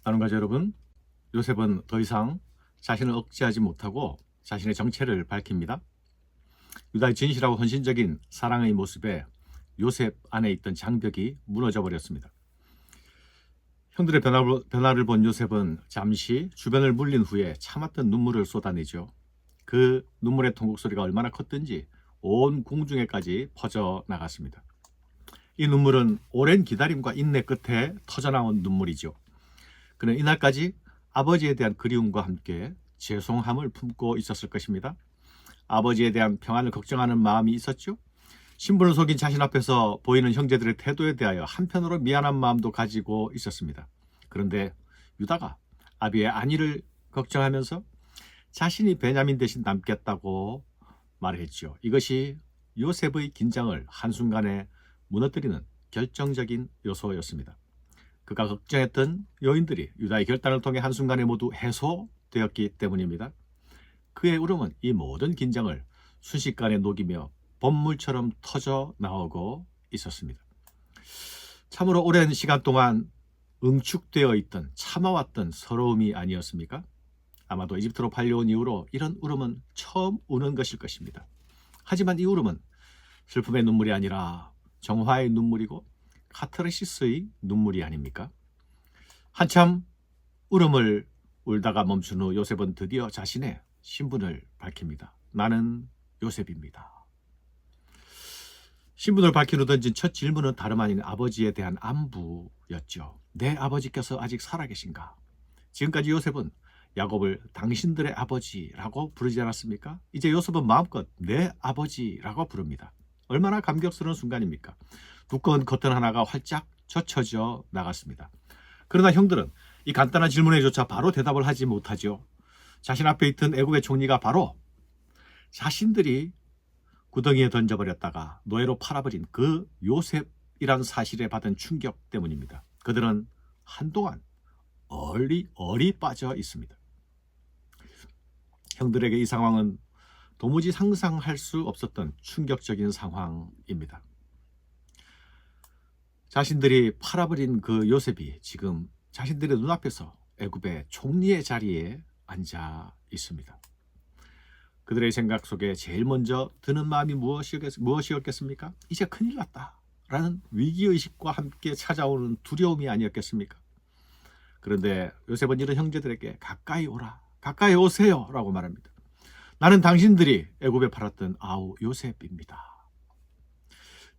나눔 가족 여러분, 요셉은 더 이상 자신을 억제하지 못하고 자신의 정체를 밝힙니다. 유다의 진실하고 헌신적인 사랑의 모습에 요셉 안에 있던 장벽이 무너져 버렸습니다. 형들의 변화를 본 요셉은 잠시 주변을 물린 후에 참았던 눈물을 쏟아내죠. 그 눈물의 통곡 소리가 얼마나 컸든지 온 궁중에까지 퍼져 나갔습니다. 이 눈물은 오랜 기다림과 인내 끝에 터져나온 눈물이죠. 그는 이날까지 아버지에 대한 그리움과 함께 죄송함을 품고 있었을 것입니다. 아버지에 대한 평안을 걱정하는 마음이 있었죠. 신분을 속인 자신 앞에서 보이는 형제들의 태도에 대하여 한편으로 미안한 마음도 가지고 있었습니다. 그런데 유다가 아비의 안위를 걱정하면서 자신이 베냐민 대신 남겠다고 말했죠. 이것이 요셉의 긴장을 한순간에 무너뜨리는 결정적인 요소였습니다. 그가 걱정했던 요인들이 유다의 결단을 통해 한순간에 모두 해소되었기 때문입니다. 그의 울음은 이 모든 긴장을 순식간에 녹이며 번물처럼 터져 나오고 있었습니다. 참으로 오랜 시간 동안 응축되어 있던 참아왔던 서러움이 아니었습니까? 아마도 이집트로 팔려온 이후로 이런 울음은 처음 우는 것일 것입니다. 하지만 이 울음은 슬픔의 눈물이 아니라 정화의 눈물이고 카타르시스의 눈물이 아닙니까? 한참 울음을 울다가 멈춘 후 요셉은 드디어 자신의 신분을 밝힙니다. 나는 요셉입니다. 신분을 밝힌 후 던진 첫 질문은 다름 아닌 아버지에 대한 안부였죠. 내 아버지께서 아직 살아계신가? 지금까지 요셉은 야곱을 당신들의 아버지라고 부르지 않았습니까? 이제 요셉은 마음껏 내 아버지라고 부릅니다. 얼마나 감격스러운 순간입니까? 두꺼운 커튼 하나가 활짝 젖혀져 나갔습니다. 그러나 형들은 이 간단한 질문에조차 바로 대답을 하지 못하죠. 자신 앞에 있던 애굽의 총리가 바로 자신들이 구덩이에 던져버렸다가 노예로 팔아버린 그 요셉이란 사실에 받은 충격 때문입니다. 그들은 한동안 얼이 빠져 있습니다. 형들에게 이 상황은 도무지 상상할 수 없었던 충격적인 상황입니다. 자신들이 팔아버린 그 요셉이 지금 자신들의 눈앞에서 애굽의 총리의 자리에 앉아 있습니다. 그들의 생각 속에 제일 먼저 드는 마음이 무엇이었겠습니까? 이제 큰일 났다 라는 위기의식과 함께 찾아오는 두려움이 아니었겠습니까? 그런데 요셉은 이런 형제들에게 가까이 오라, 가까이 오세요 라고 말합니다. 나는 당신들이 애굽에 팔았던 아우 요셉입니다.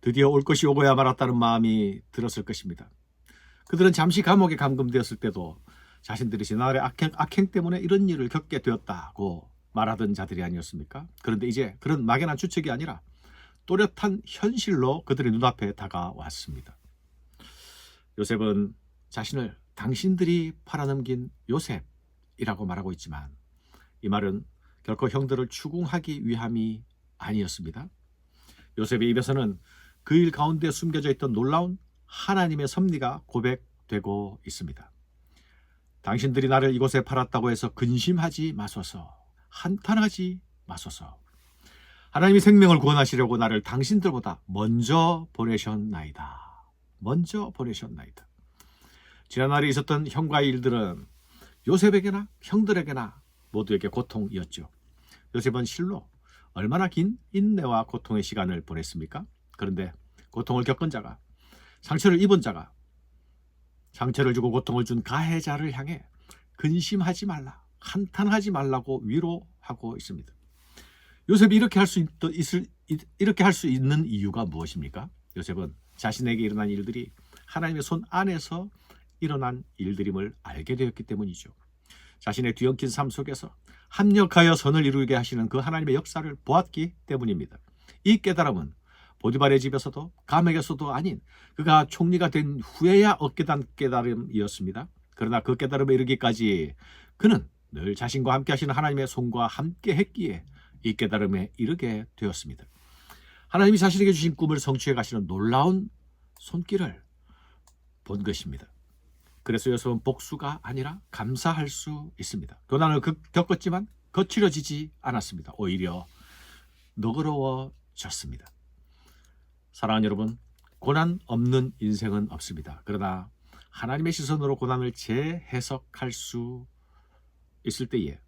드디어 올 것이 오고야 말았다는 마음이 들었을 것입니다. 그들은 잠시 감옥에 감금되었을 때도 자신들이 지난날의 악행 때문에 이런 일을 겪게 되었다고 말하던 자들이 아니었습니까? 그런데 이제 그런 막연한 추측이 아니라 또렷한 현실로 그들의 눈앞에 다가왔습니다. 요셉은 자신을 당신들이 팔아넘긴 요셉이라고 말하고 있지만 이 말은 결코 형들을 추궁하기 위함이 아니었습니다. 요셉의 입에서는 그 일 가운데 숨겨져 있던 놀라운 하나님의 섭리가 고백되고 있습니다. 당신들이 나를 이곳에 팔았다고 해서 근심하지 마소서, 한탄하지 마소서. 하나님이 생명을 구원하시려고 나를 당신들보다 먼저 보내셨나이다. 먼저 보내셨나이다. 지난날에 있었던 형과의 일들은 요셉에게나 형들에게나 모두에게 고통이었죠. 요셉은 실로 얼마나 긴 인내와 고통의 시간을 보냈습니까? 그런데 고통을 겪은 자가, 상처를 입은 자가, 상처를 주고 고통을 준 가해자를 향해 근심하지 말라, 한탄하지 말라고 위로하고 있습니다. 요셉이 이렇게 할 수 있는 이유가 무엇입니까? 요셉은 자신에게 일어난 일들이 하나님의 손 안에서 일어난 일들임을 알게 되었기 때문이죠. 자신의 뒤엉킨 삶 속에서 합력하여 선을 이루게 하시는 그 하나님의 역사를 보았기 때문입니다. 이 깨달음은 보디발의 집에서도 감옥에서도 아닌 그가 총리가 된 후에야 얻게 된 깨달음이었습니다. 그러나 그 깨달음에 이르기까지 그는 늘 자신과 함께 하시는 하나님의 손과 함께 했기에 이 깨달음에 이르게 되었습니다. 하나님이 자신에게 주신 꿈을 성취해 가시는 놀라운 손길을 본 것입니다. 그래서 요셉은 복수가 아니라 감사할 수 있습니다. 고난을 겪었지만 거칠어지지 않았습니다. 오히려 너그러워졌습니다. 사랑하는 여러분, 고난 없는 인생은 없습니다. 그러나 하나님의 시선으로 고난을 재해석할 수 있을 때에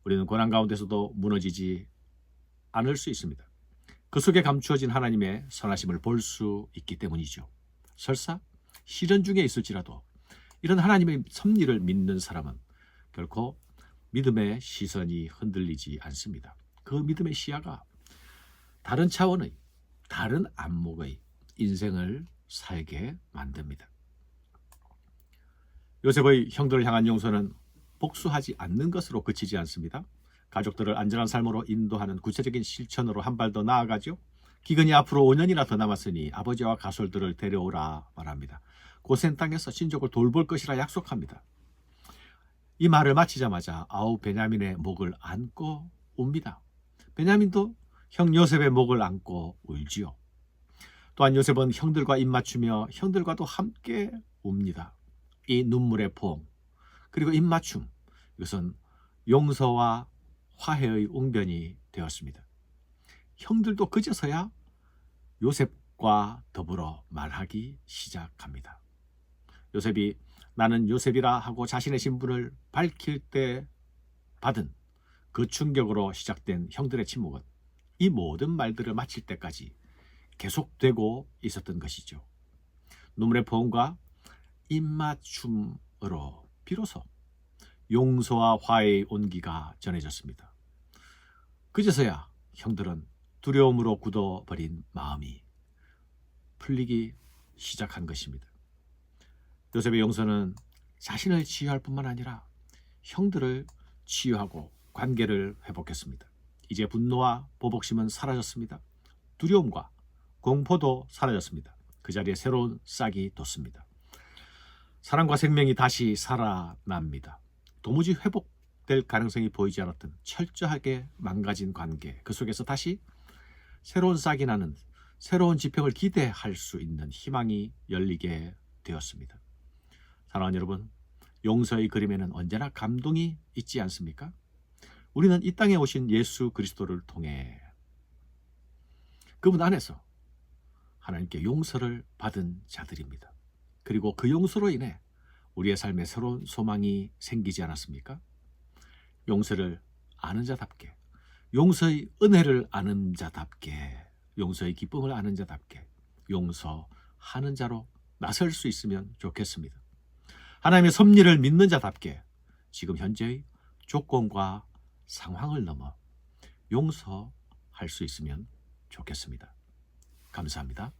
우리는 고난 가운데서도 무너지지 않을 수 있습니다. 그 속에 감추어진 하나님의 선하심을 볼 수 있기 때문이죠. 설사 시련 중에 있을지라도 이런 하나님의 섭리를 믿는 사람은 결코 믿음의 시선이 흔들리지 않습니다. 그 믿음의 시야가 다른 차원의, 다른 안목의 인생을 살게 만듭니다. 요셉의 형들을 향한 용서는 복수하지 않는 것으로 그치지 않습니다. 가족들을 안전한 삶으로 인도하는 구체적인 실천으로 한 발 더 나아가죠. 기근이 앞으로 5년이나 더 남았으니 아버지와 가솔들을 데려오라 말합니다. 고센 땅에서 친족을 돌볼 것이라 약속합니다. 이 말을 마치자마자 아우 베냐민의 목을 안고 웁니다. 베냐민도 형 요셉의 목을 안고 울지요. 또한 요셉은 형들과 입맞추며 형들과도 함께 웁니다. 이 눈물의 포옹 그리고 입맞춤, 이것은 용서와 화해의 웅변이 되었습니다. 형들도 그제서야 요셉과 더불어 말하기 시작합니다. 요셉이 나는 요셉이라 하고 자신의 신분을 밝힐 때 받은 그 충격으로 시작된 형들의 침묵은 이 모든 말들을 마칠 때까지 계속되고 있었던 것이죠. 눈물의 포옹과 입맞춤으로 비로소 용서와 화해의 온기가 전해졌습니다. 그제서야 형들은 두려움으로 굳어버린 마음이 풀리기 시작한 것입니다. 요셉의 용서는 자신을 치유할 뿐만 아니라 형들을 치유하고 관계를 회복했습니다. 이제 분노와 보복심은 사라졌습니다. 두려움과 공포도 사라졌습니다. 그 자리에 새로운 싹이 돋습니다. 사랑과 생명이 다시 살아납니다. 도무지 회복될 가능성이 보이지 않았던 철저하게 망가진 관계, 그 속에서 다시 새로운 싹이 나는 새로운 지평을 기대할 수 있는 희망이 열리게 되었습니다. 사랑하는 여러분, 용서의 그림에는 언제나 감동이 있지 않습니까? 우리는 이 땅에 오신 예수 그리스도를 통해 그분 안에서 하나님께 용서를 받은 자들입니다. 그리고 그 용서로 인해 우리의 삶에 새로운 소망이 생기지 않았습니까? 용서를 아는 자답게, 용서의 은혜를 아는 자답게, 용서의 기쁨을 아는 자답게 용서하는 자로 나설 수 있으면 좋겠습니다. 하나님의 섭리를 믿는 자답게 지금 현재의 조건과 상황을 넘어 용서할 수 있으면 좋겠습니다. 감사합니다.